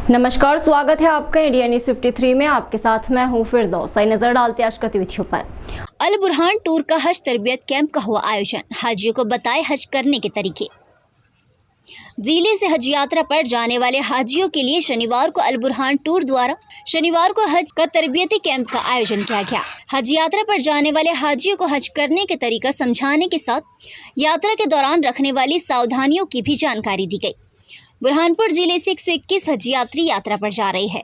नमस्कार, स्वागत है आपका इंडिया न्यूज 53 में। आपके साथ मैं हूं फिरदौस। नजर डालते आज गतिविधियों पर। अल बुरहान टूर का हज तरबियत कैंप का हुआ आयोजन। हाजियों को बताए हज करने के तरीके। जिले से हज यात्रा पर जाने वाले हाजियों के लिए शनिवार को अल बुरहान टूर द्वारा शनिवार को हज का तरबियती कैंप का आयोजन किया गया। हज यात्रा पर जाने वाले हाजियों को हज करने के तरीका समझाने के साथ यात्रा के दौरान रखने वाली सावधानियों की भी जानकारी दी गई। बुरहानपुर जिले से 121 हज यात्री यात्रा पर जा रही है,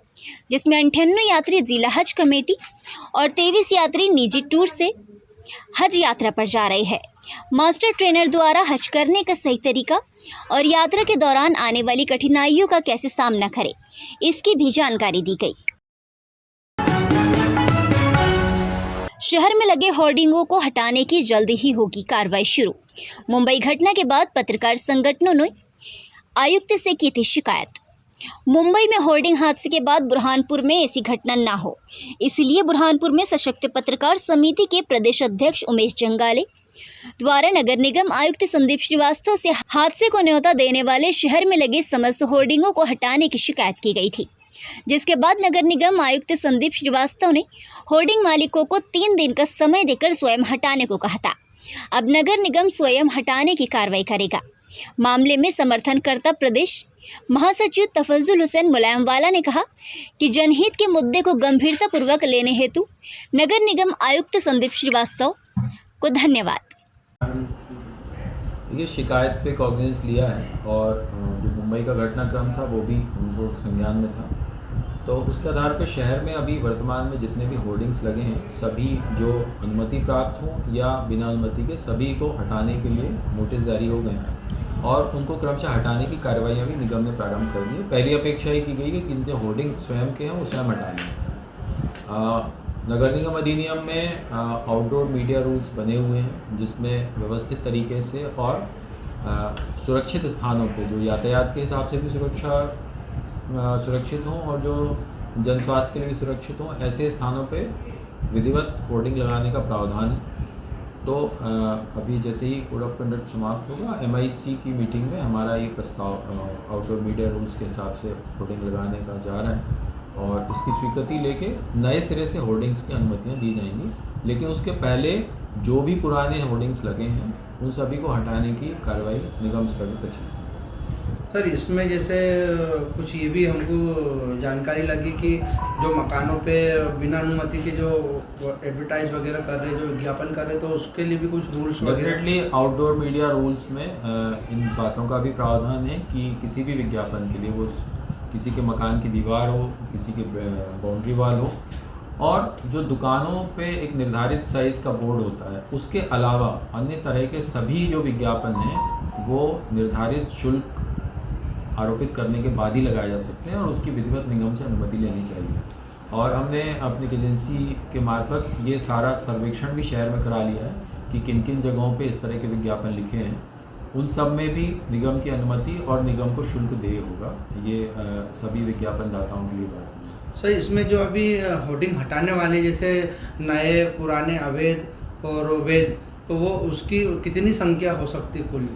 जिसमें 98 यात्री जिला हज कमेटी और 23 यात्री निजी टूर से हज यात्रा पर जा रहे हैं। मास्टर ट्रेनर द्वारा हज करने का सही तरीका और यात्रा के दौरान आने वाली कठिनाइयों का कैसे सामना करें, इसकी भी जानकारी दी गई। शहर में लगे होर्डिंगों को हटाने की जल्दी ही होगी कार्रवाई शुरू। मुंबई घटना के बाद पत्रकार संगठनों ने आयुक्त से की थी शिकायत। मुंबई में होर्डिंग हादसे के बाद बुरहानपुर में ऐसी घटना ना हो, इसलिए बुरहानपुर में सशक्त पत्रकार समिति के प्रदेश अध्यक्ष उमेश जंगाले द्वारा नगर निगम आयुक्त संदीप श्रीवास्तव से हादसे को न्योता देने वाले शहर में लगे समस्त होर्डिंगों को हटाने की शिकायत की गई थी, जिसके बाद नगर निगम आयुक्त संदीप श्रीवास्तव ने होर्डिंग मालिकों को 3 दिन का समय देकर स्वयं हटाने को कहा था। अब नगर निगम स्वयं हटाने की कार्रवाई करेगा। मामले में समर्थनकर्ता प्रदेश महासचिव तफज्जुल हुसैन मुलायमवाला ने कहा कि जनहित के मुद्दे को गंभीरतापूर्वक लेने हेतु नगर निगम आयुक्त संदीप श्रीवास्तव को धन्यवाद। ये शिकायत पे कॉग्निजेंस लिया है और जो मुंबई का घटनाक्रम था वो भी उनको संज्ञान में था, तो उसके आधार पे शहर में अभी वर्तमान में जितने भी होर्डिंग्स लगे हैं सभी जो अनुमति प्राप्त हो या बिना अनुमति के सभी को हटाने के लिए नोटिस जारी हो गए हैं और उनको क्रमशः हटाने की कार्रवाइयाँ भी निगम ने प्रारंभ कर दी है। पहली अपेक्षा ये की गई कि जिनके होर्डिंग स्वयं के हैं वो स्वयं हटा लें। नगर निगम अधिनियम में आउटडोर मीडिया रूल्स बने हुए हैं, जिसमें व्यवस्थित तरीके से और सुरक्षित स्थानों पे जो यातायात के हिसाब से भी सुरक्षित हों और जो जन स्वास्थ्य के लिए भी सुरक्षित हों, ऐसे स्थानों पे विधिवत होर्डिंग लगाने का प्रावधान है। तो अभी जैसे ही कोड ऑफ कंडक्ट समाप्त होगा, MIC की मीटिंग में हमारा ये प्रस्ताव आउटडोर मीडिया रूल्स के हिसाब से होर्डिंग लगाने का जा रहा है और इसकी स्वीकृति लेके नए सिरे से होर्डिंग्स की अनुमतियाँ दी जाएंगी। लेकिन उसके पहले जो भी पुराने होर्डिंग्स लगे हैं उन सभी को हटाने की कार्रवाई निगम स्तर पर चलेगी। सर, इसमें जैसे कुछ ये भी हमको जानकारी लगी कि जो मकानों पे बिना अनुमति के जो एडवर्टाइज वगैरह कर रहे, जो विज्ञापन कर रहे, तो उसके लिए भी कुछ rules definitely outdoor media rules में इन बातों का भी प्रावधान है कि किसी भी विज्ञापन के लिए वो किसी के मकान की दीवार हो, किसी के बाउंड्री वाल हो और जो दुकानों पे एक निर्धारित साइज़ का बोर्ड होता है, उसके अलावा अन्य तरह के सभी जो विज्ञापन हैं वो निर्धारित शुल्क आरोपित करने के बाद ही लगाए जा सकते हैं और उसकी विधिवत निगम से अनुमति लेनी चाहिए। और हमने अपनी एजेंसी के मार्फत ये सारा सर्वेक्षण भी शहर में करा लिया है कि किन किन जगहों पे इस तरह के विज्ञापन लिखे हैं, उन सब में भी निगम की अनुमति और निगम को शुल्क देय होगा। ये सभी विज्ञापन दाताओं के लिए बात है। सर, इसमें जो अभी होर्डिंग हटाने वाले जैसे नए, पुराने, अवैध और वैध, तो वो उसकी कितनी संख्या हो सकती है कुल?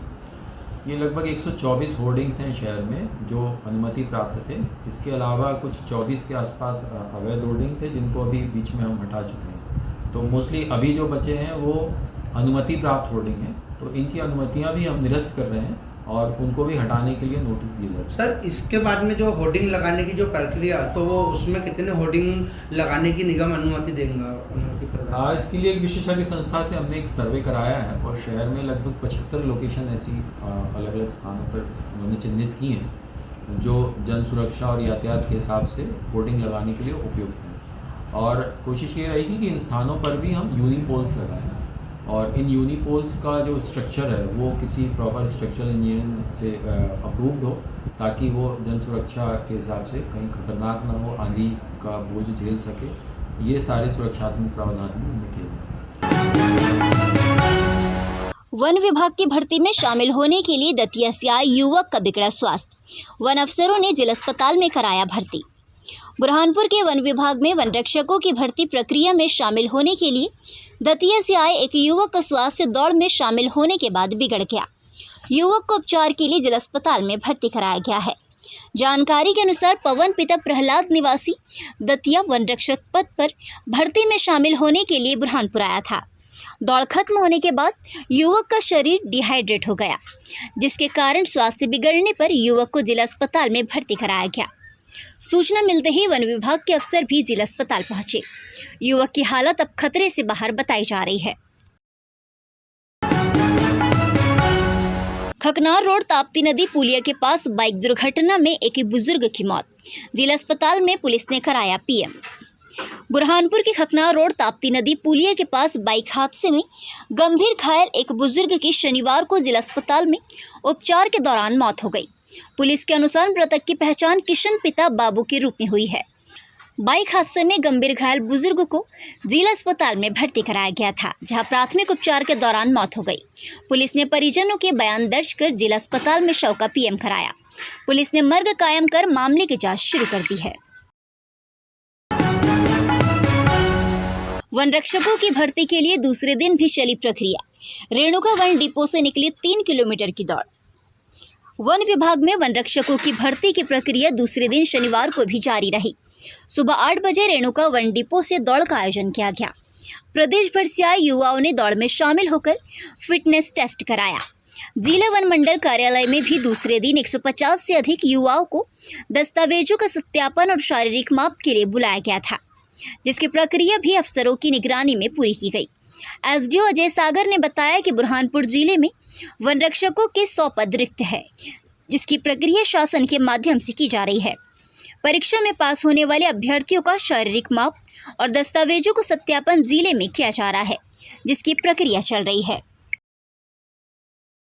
ये लगभग 124 होर्डिंग्स हैं शहर में जो अनुमति प्राप्त थे। इसके अलावा कुछ 24 के आसपास अवैध होर्डिंग थे जिनको अभी बीच में हम हटा चुके हैं। तो मोस्टली अभी जो बचे हैं वो अनुमति प्राप्त होर्डिंग हैं, तो इनकी अनुमतियां भी हम निरस्त कर रहे हैं और उनको भी हटाने के लिए नोटिस दिए जाते हैं। सर, इसके बाद में जो होर्डिंग लगाने की जो प्रक्रिया, तो वो उसमें कितने होर्डिंग लगाने की निगम अनुमति देंगे? इसके लिए एक विशेषज्ञ संस्था से हमने एक सर्वे कराया है और शहर में लगभग 75 लोकेशन ऐसी अलग अलग स्थानों पर उन्होंने चिन्हित की हैं जो जन सुरक्षा और यातायात के हिसाब से होर्डिंग लगाने के लिए उपयुक्त हैं। और कोशिश ये रहेगी कि इन स्थानों पर भी हम यूनिपोल्स लगाएं और इन यूनिपोल्स का जो स्ट्रक्चर है वो किसी प्रॉपर स्ट्रक्चरल इंजीनियरिंग से अप्रूव्ड हो, ताकि वो जन सुरक्षा के हिसाब से कहीं खतरनाक ना हो, आंधी का बोझ झेल सके। ये सारे सुरक्षात्मक प्रावधान भी उनमें किए गए। वन विभाग की भर्ती में शामिल होने के लिए दतिया से आए युवक का बिगड़ा स्वास्थ्य। वन अफसरों ने जिला अस्पताल में कराया भर्ती। बुरहानपुर के वन विभाग में वन रक्षकों की भर्ती प्रक्रिया में शामिल होने के लिए दतिया से आए एक युवक का स्वास्थ्य दौड़ में शामिल होने के बाद बिगड़ गया। युवक को उपचार के लिए जिला अस्पताल में भर्ती कराया गया है। जानकारी के अनुसार पवन पिता प्रहलाद निवासी दतिया वन रक्षक पद पर भर्ती में शामिल होने के लिए बुरहानपुर आया था। दौड़ खत्म होने के बाद युवक का शरीर डिहाइड्रेट हो गया, जिसके कारण स्वास्थ्य बिगड़ने पर युवक को जिला अस्पताल में भर्ती कराया गया। सूचना मिलते ही वन विभाग के अफसर भी जिला अस्पताल पहुंचे। युवक की हालत अब खतरे से बाहर बताई जा रही है। खकनार रोड ताप्ती नदी पुलिया के पास बाइक दुर्घटना में एक बुजुर्ग की मौत। जिला अस्पताल में पुलिस ने कराया पीएम। बुरहानपुर के खकनार रोड ताप्ती नदी पुलिया के पास बाइक हादसे में गंभीर घायल एक बुजुर्ग की शनिवार को जिला अस्पताल में उपचार के दौरान मौत हो गई। पुलिस के अनुसार मृतक की पहचान किशन पिता बाबू के रूप में हुई है। बाइक हादसे में गंभीर घायल बुजुर्ग को जिला अस्पताल में भर्ती कराया गया था, जहां प्राथमिक उपचार के दौरान मौत हो गई। पुलिस ने परिजनों के बयान दर्ज कर जिला अस्पताल में शव का पीएम कराया। पुलिस ने मर्ग कायम कर मामले की जांच शुरू कर दी है। वन रक्षकों की भर्ती के लिए दूसरे दिन भी चली प्रक्रिया। रेणुका वन डिपो से निकली 3 किलोमीटर की दौड़। वन विभाग में वन रक्षकों की भर्ती की प्रक्रिया दूसरे दिन शनिवार को भी जारी रही। सुबह 8 बजे रेणुका वन डिपो से दौड़ का आयोजन किया गया। प्रदेश भर से आए युवाओं ने दौड़ में शामिल होकर फिटनेस टेस्ट कराया। जिला वन मंडल कार्यालय में भी दूसरे दिन 150 से अधिक युवाओं को दस्तावेजों का सत्यापन और शारीरिक माप के लिए बुलाया गया था, जिसकी प्रक्रिया भी अफसरों की निगरानी में पूरी की गई। एसडीओ अजय सागर ने बताया कि बुरहानपुर जिले में वन रक्षकों के 100 पद रिक्त है, जिसकी प्रक्रिया शासन के माध्यम से की जा रही है। परीक्षा में पास होने वाले अभ्यर्थियों का शारीरिक माप और दस्तावेजों को सत्यापन जिले में किया जा रहा है, जिसकी प्रक्रिया चल रही है।